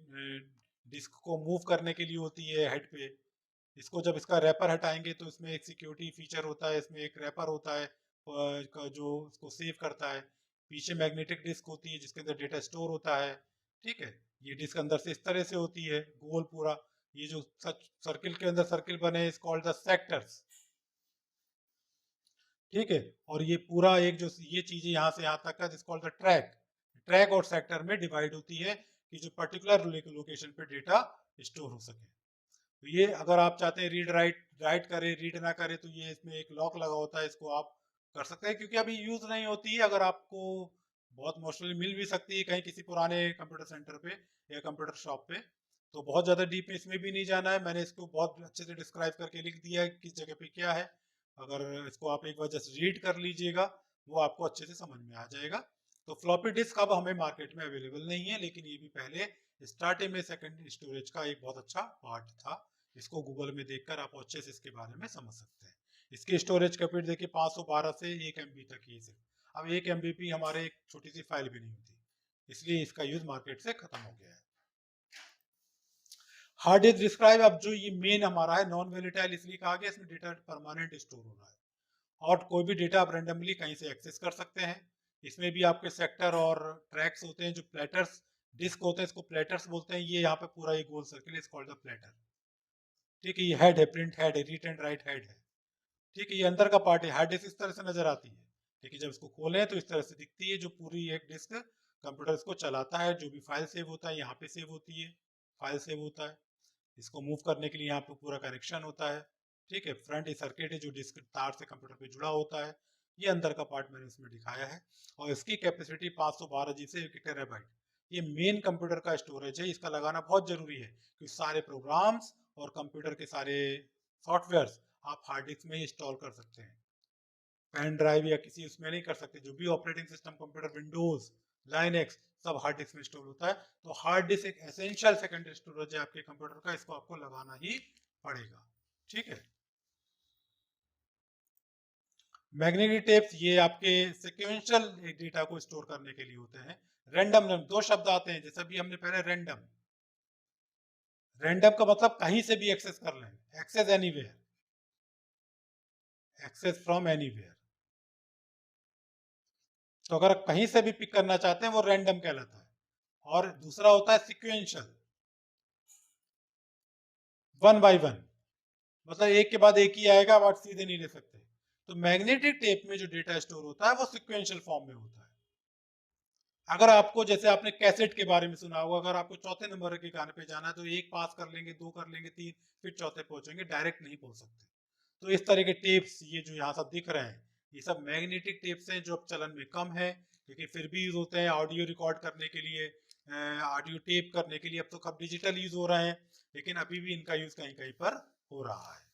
डिस्क को मूव करने के लिए होती है हेड पे। इसको जब इसका रैपर हटाएंगे तो इसमें एक सिक्योरिटी फीचर होता है, इसमें एक रैपर होता है जो उसको सेव करता है। पीछे मैग्नेटिक डिस्क होती है जिसके अंदर डेटा स्टोर होता है। ठीक है, ये डिस्क अंदर से इस तरह से होती है, गोल पूरा। ये जो सर्किल के अंदर सर्किल बने, इस कॉल्ड द सेक्टर्स। ठीक है, और ये पूरा एक जो ये चीजें यहाँ से यहाँ तक है, जिस कॉल्ड द ट्रैक। ट्रैक और सेक्टर में डिवाइड होती है कि जो पर्टिकुलर लोकेशन पे डेटा स्टोर हो सके। तो ये अगर आप चाहते हैं रीड राइट करे, रीड ना करे, तो ये इसमें एक लॉक लगा होता है, इसको आप कर सकते हैं, क्योंकि अभी यूज नहीं होती है। अगर आपको बहुत मुश्किल मिल भी सकती है कहीं किसी पुराने कंप्यूटर सेंटर पे या कंप्यूटर शॉप पे, तो बहुत ज्यादा डीप में इसमें भी नहीं जाना है। मैंने इसको बहुत अच्छे से डिस्क्राइब करके लिख दिया है किस जगह पे क्या है। अगर इसको आप एक बार जस्ट रीड कर लीजिएगा, वो आपको अच्छे से समझ में आ जाएगा। तो फ्लॉपी डिस्क अब हमें मार्केट में अवेलेबल नहीं है, लेकिन ये भी पहले स्टार्टिंग में सेकेंडरी स्टोरेज का एक बहुत अच्छा पार्ट था। इसको गूगल में देखकर आप अच्छे से इसके बारे में समझ सकते हैं। इसकी स्टोरेज कैपेसिटी देखिए 512 से 1 MB तक ही सिर्फ। अब 1 MB हमारे एक छोटी सी फाइल भी नहीं होती, इसलिए इसका यूज मार्केट से खत्म हो गया है। हार्ड डिस्क डिस्क्राइब, अब जो ये मेन हमारा है नॉन वोलेटाइल, इसलिए कहा गया इसमें डेटा परमानेंट स्टोर हो रहा है और कोई भी डेटा आप रेंडमली कहीं से एक्सेस कर सकते हैं। इसमें भी आपके सेक्टर और ट्रैक्स होते हैं, जो प्लेटर्स डिस्क होते हैं, इसको प्लेटर्स बोलते हैं। ये यहाँ पे पूरा एक गोल circle is called the platter. ठीक है, ये हेड है, प्रिंट हेड है, रीड एंड राइट हेड है। ठीक है, ये अंदर का पार्ट है। हार्ड डिस्क इस तरह से नजर आती है। ठीक है, जब इसको खोलें तो इस तरह से दिखती है, जो पूरी एक डिस्क कंप्यूटर इसको चलाता है। जो भी फाइल सेव होता है यहाँ पे सेव होती है, फाइल सेव होता है। इसको मूव करने के लिए यहाँ पे पूरा कनेक्शन होता है। ठीक है, फ्रंट सर्किट है जो डिस्क तार से कंप्यूटर पे जुड़ा होता है। ये अंदर का पार्ट मैंने इसमें दिखाया है और इसकी कैपेसिटी 512 जी से 1 TB। ये मेन कंप्यूटर का स्टोरेज है, इसका लगाना बहुत जरूरी है क्योंकि सारे प्रोग्राम्स और कंप्यूटर के सारे सॉफ्टवेयर आप हार्ड डिस्क में इंस्टॉल कर सकते हैं, पेन ड्राइव या किसी उसमें नहीं कर सकते। जो भी operating system computer, Windows, Linux, सब हार्ड डिस्क में इंस्टॉल होता है। तो हार्ड डिस्क एक एसेंशियल सेकेंडरी स्टोरेज है आपके कंप्यूटर का, इसको आपको लगाना ही पड़ेगा। ठीक है। मैग्नेटिक टेप्स ये आपके सिक्वेंशियल डेटा को स्टोर करने के लिए होते हैं। रैंडम, दो शब्द आते हैं, जैसे भी हमने पहले रैंडम, रैंडम का मतलब कहीं से भी एक्सेस कर लें, access anywhere, access from anywhere. तो अगर कहीं से भी पिक करना चाहते हैं वो रैंडम कहलाता है। और दूसरा होता है सिक्वेंशियल, वन बाय वन, मतलब एक के बाद एक ही आएगा, आप सीधे नहीं ले सकते। तो मैग्नेटिक टेप में जो डेटा स्टोर होता है वो सिक्वेंशियल फॉर्म में होता है। अगर आपको, जैसे आपने कैसेट के बारे में सुना होगा, अगर आपको चौथे नंबर के गाने पे जाना है तो एक पास कर लेंगे, दो कर लेंगे, तीन, फिर चौथे पहुंचेंगे, डायरेक्ट नहीं पहुंच सकते। तो इस तरह के टेप्स ये जो यहाँ सब दिख रहे हैं, ये सब मैग्नेटिक टेप्स हैं जो अब चलन में कम है, लेकिन फिर भी यूज होते हैं ऑडियो रिकॉर्ड करने के लिए, ऑडियो टेप करने के लिए। अब तो कब डिजिटल यूज हो रहे हैं, लेकिन अभी भी इनका यूज कहीं कहीं पर हो रहा है।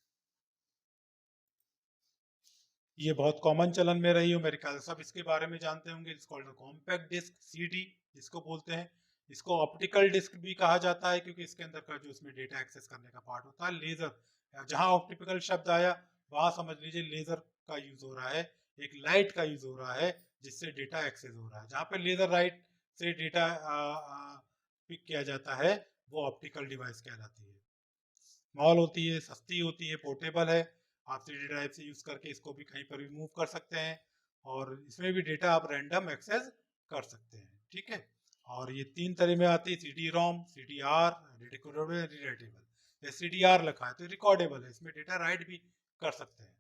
ये बहुत कॉमन चलन में रही हो, मेरे ख्याल से सब इसके बारे में जानते होंगे। It's called compact disc, CD जिसको बोलते हैं। इसको ऑप्टिकल डिस्क भी कहा जाता है, क्योंकि इसके अंदर का जो इसमें डेटा एक्सेस करने का पार्ट होता है, लेजर, जहां ऑप्टिकल शब्द आया वहां समझ लीजिए लेजर का यूज हो रहा है, एक लाइट का यूज हो रहा है जिससे डेटा एक्सेस हो रहा है। जहां पे लेजर लाइट से डेटा पिक किया जाता है वो ऑप्टिकल डिवाइस कहलाती है। स्मॉल होती है, सस्ती होती है, पोर्टेबल है, आप सीडी ड्राइव से यूज करके इसको भी कहीं पर भी मूव कर सकते हैं, और इसमें भी डेटा आप रैंडम एक्सेस कर सकते हैं। ठीक है। और ये तीन तरह में आती है, C D ROM, C D R, recordable, rewritable. C D R लिखा है तो रिकॉर्डेबल है, इसमें डेटा राइट भी कर सकते हैं।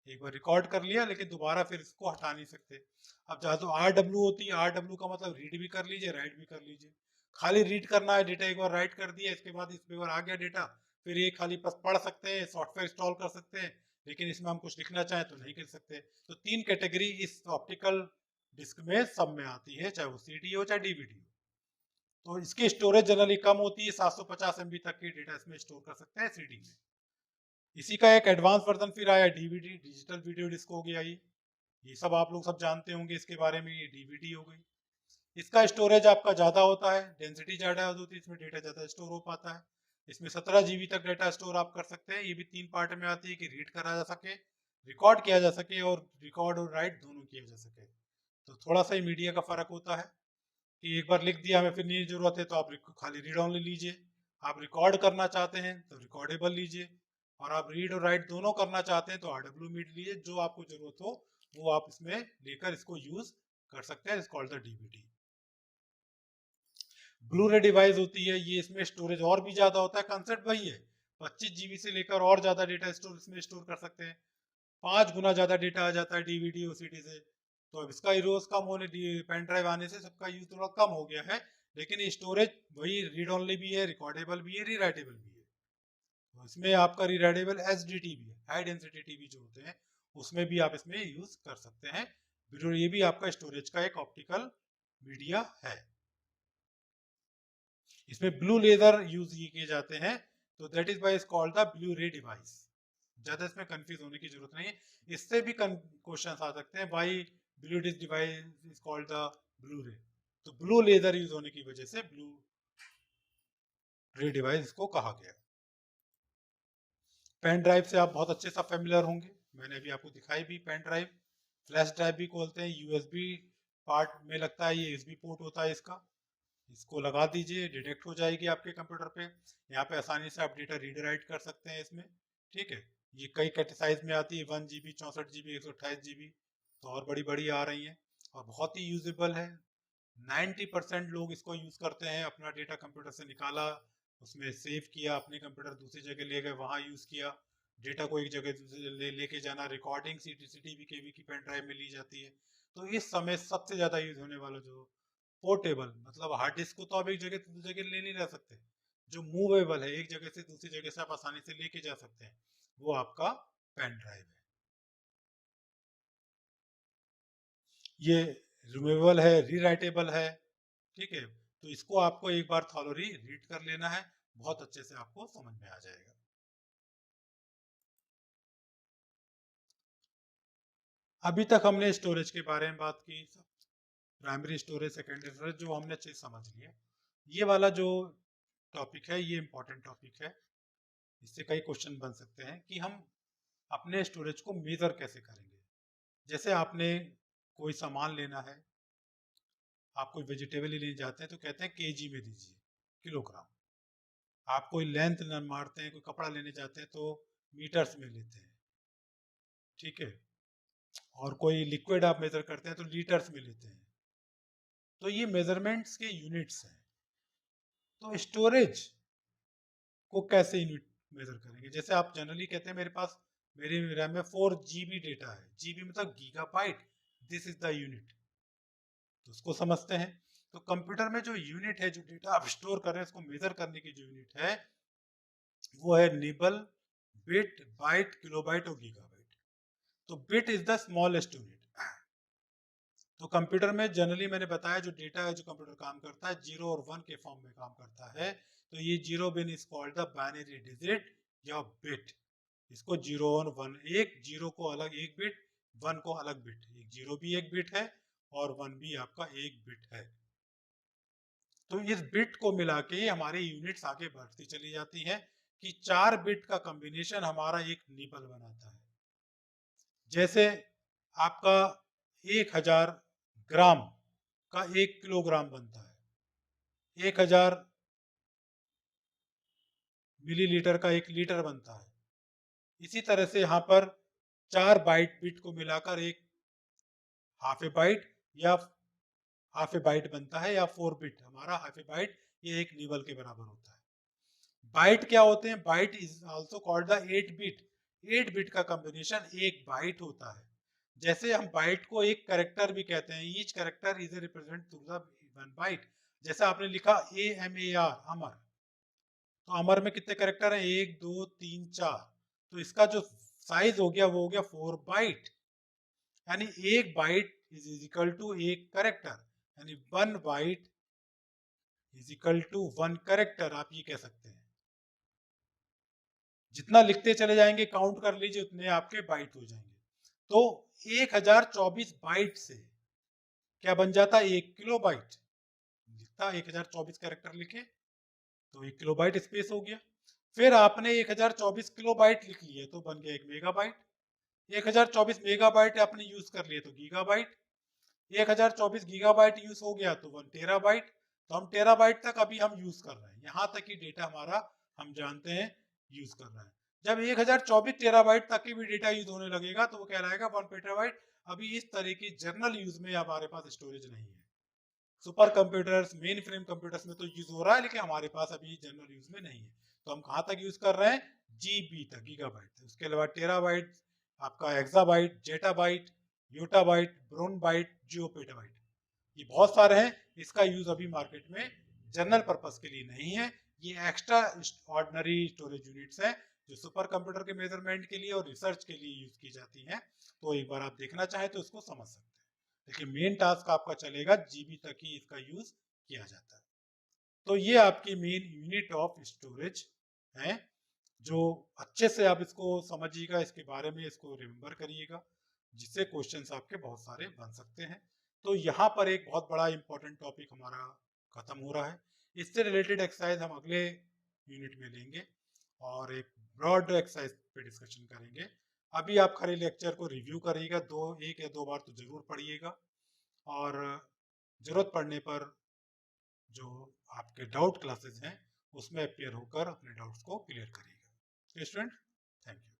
एक बार रिकॉर्ड कर लिया लेकिन दोबारा फिर इसको हटा नहीं सकते। अब जहाँ तो आर डब्ल्यू होती है, आर डब्ल्यू का मतलब रीड भी कर लीजिए, राइट भी कर लीजिए। खाली रीड करना है डेटा, एक बार राइट कर दिया, इसके बाद इस पे आ गया डेटा, फिर ये खाली बस पढ़ सकते हैं, सॉफ्टवेयर इंस्टॉल कर सकते हैं, लेकिन इसमें हम कुछ लिखना चाहें तो नहीं कर सकते। तो तीन कैटेगरी इस ऑप्टिकल डिस्क में सब में आती है, चाहे वो सीडी हो चाहे डीवीडी हो। तो इसकी स्टोरेज जनरली कम होती है, 750 MB तक की डेटा इसमें स्टोर कर सकते हैं सीडी में। इसी का एक एडवांस वर्जन फिर आया डीवीडी, डिजिटल वीडियो डिस्क हो गया। ये सब आप लोग सब जानते होंगे इसके बारे में। ये डीवीडी हो गई, इसका स्टोरेज आपका ज़्यादा होता है, डेंसिटी ज़्यादा होती है, इसमें डेटा ज़्यादा स्टोर हो पाता है। इसमें 17 GB तक डेटा स्टोर आप कर सकते हैं। ये भी तीन पार्ट में आती है कि रीड करा जा सके, रिकॉर्ड किया जा सके, और रिकॉर्ड और राइट दोनों किया जा सके। तो थोड़ा सा ही मीडिया का फ़र्क होता है कि एक बार लिख दिया, हमें फिर नहीं ज़रूरत है तो आप खाली रीड ऑनली लीजिए। आप रिकॉर्ड करना चाहते हैं तो रिकॉर्डेबल लीजिए, और आप रीड और राइट दोनों करना चाहते हैं तो RW मीड लीजिए। जो आपको ज़रूरत हो वो आप इसमें लेकर इसको यूज़ कर सकते हैं। It's called the DVD. Blue रे डिवाइस होती है, ये इसमें स्टोरेज और भी ज्यादा होता है, कंसेप्ट वही है। 25 GB से लेकर और ज्यादा डेटा स्टोर इसमें स्टोर कर सकते हैं। 5 गुना ज्यादा डेटा आ जाता है डीवीडी और सीडी से। तो अब इसका यूज कम होने, पेन ड्राइव आने से सबका यूज थोड़ा कम हो गया है, लेकिन स्टोरेज वही रीड ऑनली भी है, रिकॉर्डेबल भी है, रीराइटेबल भी है। तो इसमें आपका रीराइटेबल एसडीटी भी है, हाई डेंसिटी टीवी जो होते हैं उसमें भी आप इसमें यूज कर सकते हैं। ये भी आपका स्टोरेज का एक ऑप्टिकल मीडिया है। इसमें ब्लू लेजर यूज किए जाते हैं, तो that is why is called the Blu-ray device. ज्यादा इसमें कंफ्यूज होने की जरूरत नहीं है। इससे भी क्वेश्चन आ सकते हैं, why blue this device is called the Blu-ray. तो ब्लू लेजर यूज होने की वजह से ब्लू रे डिवाइस इसको कहा गया। पेन ड्राइव से आप बहुत अच्छे से फेमिलियर होंगे, मैंने अभी आपको दिखाई भी। पेन ड्राइव, फ्लैश ड्राइव भी बोलते हैं, यूएसबी पार्ट में लगता है, ये यूएसबी पोर्ट होता है इसका। इसको लगा दीजिए, डिटेक्ट हो जाएगी आपके कंप्यूटर पे। यहाँ पे आसानी से आप डेटा रीड राइट कर सकते हैं इसमें। ठीक है। ये कई साइज में आती है, 1 GB, 64 GB, 128 GB, तो और बड़ी बड़ी आ रही हैं, और बहुत ही यूजेबल है। 90% लोग इसको यूज करते हैं, अपना डेटा कंप्यूटर से निकाला, उसमें सेव किया, अपने कंप्यूटर दूसरी जगह ले गए, वहाँ यूज किया। डेटा को एक जगह लेके जाना, रिकॉर्डिंग CCTV केवी की पेन ड्राइव में ली जाती है। तो इस समय सबसे ज्यादा यूज होने वाला जो पोर्टेबल, मतलब हार्ड डिस्क को तो आप एक जगह से दूसरी जगह ले नहीं जा सकते, जो मूवेबल है, एक जगह से दूसरी जगह से आप आसानी से लेके जा सकते हैं, वो आपका पेन ड्राइव है। ये रिमूवेबल है, रीराइटेबल है। ठीक है। तो इसको आपको एक बार थॉरोली रीड कर लेना है, बहुत अच्छे से आपको समझ में आ जाएगा। अभी तक हमने स्टोरेज के बारे में बात की, प्राइमरी स्टोरेज, सेकेंडरी स्टोरेज, जो हमने चीज समझ लिया। ये वाला जो टॉपिक है ये इंपॉर्टेंट टॉपिक है, इससे कई क्वेश्चन बन सकते हैं कि हम अपने स्टोरेज को मेजर कैसे करेंगे। जैसे आपने कोई सामान लेना है, आप कोई वेजिटेबल ही लेने जाते हैं तो कहते हैं केजी में दीजिए, किलोग्राम। आप कोई लेंथ मारते हैं, कोई कपड़ा लेने जाते हैं तो मीटर्स में लेते हैं, ठीक है। और कोई लिक्विड आप मेजर करते हैं तो लीटर्स में लेते हैं। तो ये मेजरमेंट्स के यूनिट्स हैं। तो स्टोरेज को कैसे यूनिट मेजर करेंगे? जैसे आप जनरली कहते हैं मेरे पास, मेरे रैम में 4 GB डेटा है, जीबी मतलब gigabyte, this is the unit. तो उसको समझते हैं। तो कंप्यूटर में जो यूनिट है, जो डेटा आप स्टोर कर रहे हैं, उसको मेजर करने की जो यूनिट है वो है निबल, बिट, बाइट, किलोबाइट और गीगाबाइट। तो bit is the smallest unit. तो कंप्यूटर में जनरली मैंने बताया जो डेटा है, जो कंप्यूटर काम करता है, 0 और 1 के फॉर्म में काम करता है। तो ये 0 bin is called the binary digit या बिट। इसको 0 और 1, एक 0 को अलग एक बिट, 1 को अलग बिट। एक 0 भी एक बिट है और 1 भी आपका एक बिट है। तो इस बिट को मिला के हमारी यूनिट्स आगे बढ़ती चली जाती हैं कि 4 बिट का कॉम्बिनेशन हमारा एक निबल बनाता है। जैसे आपका 1000 ग्राम का 1 किलोग्राम बनता है, 1000 मिलीलीटर का 1 लीटर बनता है। इसी तरह से यहाँ पर 4 बाइट बिट को मिलाकर एक हाफ ए बाइट या हाफ ए बाइट बनता है, या 4 बिट हमारा हाफ ए बाइट, ये एक निबल के बराबर होता है। बाइट क्या होते हैं? Byte is also called the 8 bit. 8 bit का कॉम्बिनेशन एक बाइट होता है। जैसे हम बाइट को एक कैरेक्टर भी कहते हैं, each character is represent through the one byte. जैसे आपने लिखा AMAR, अमर, तो अमर में कितने कैरेक्टर हैं? 1 2 3 4। तो इसका जो साइज हो गया वो हो गया 4 बाइट। यानी एक बाइट इज इक्वल टू एक कैरेक्टर, यानी 1 byte is equal to 1 character, आप ये कह सकते हैं। जितना लिखते चले जाएंगे, काउंट कर लीजिए, उतने आपके बाइट हो जाएंगे। तो 1024 बाइट से क्या बन जाता है? 1 किलो बाइट। लिखता 1024 कैरेक्टर लिखे तो 1 किलो बाइट स्पेस हो गया। फिर आपने 1024 किलो बाइट लिख लिए तो बन गया 1 मेगाबाइट। 1024 मेगाबाइट आपने यूज कर लिए तो गीगाबाइट। 1024 गीगाबाइट यूज हो गया तो 1 टेराबाइट। तो हम टेराबाइट तक अभी हम यूज कर रहे हैं, यहाँ तक ही डेटा हमारा हम जानते हैं यूज कर रहे हैं। जब 1024 टेराबाइट तक की भी डेटा यूज होने लगेगा तो वो कहलाएगा 1 पेटाबाइट। अभी इस तरह की जनरल यूज में हमारे पास स्टोरेज नहीं है। Super computers, main frame computers में तो यूज हो रहा है, लेकिन हमारे पास अभी जनरल यूज में नहीं है। तो हम कहाँ तक यूज कर रहे हैं? जीबी तक, गीगाबाइट तक। उसके अलावा टेराबाइट, आपका एक्साबाइट, जेटाबाइट, योटाबाइट, ब्रोनबाइट, जियोपेटाबाइट, ये बहुत सारे हैं। इसका यूज अभी मार्केट में जनरल पर्पस के लिए नहीं है। ये एक्स्ट्रा ऑर्डिनरी स्टोरेज यूनिट्स हैं जो सुपर कंप्यूटर के मेजरमेंट के लिए और रिसर्च के लिए यूज की जाती हैं। तो एक बार आप देखना चाहें तो इसको समझ सकते हैं, लेकिन मेन टास्क आपका चलेगा जीबी तक ही इसका यूज किया जाता है। तो ये आपकी मेन यूनिट ऑफ स्टोरेज है, जो अच्छे से आप इसको समझिएगा, इसके बारे में इसको रिमेम्बर करिएगा, जिससे क्वेश्चंस आपके बहुत सारे बन सकते हैं। तो यहाँ पर एक बहुत बड़ा इंपॉर्टेंट टॉपिक हमारा खत्म हो रहा है। इससे रिलेटेड एक्सरसाइज हम अगले यूनिट में लेंगे और एक ब्रॉड एक्सरसाइज पे डिस्कशन करेंगे। अभी आप खाली लेक्चर को रिव्यू करिएगा, एक या दो बार तो जरूर पढ़िएगा, और जरूरत पड़ने पर जो आपके डाउट क्लासेस हैं उसमें अपेयर होकर अपने डाउट्स को क्लियर करिएगा। Student, thank you.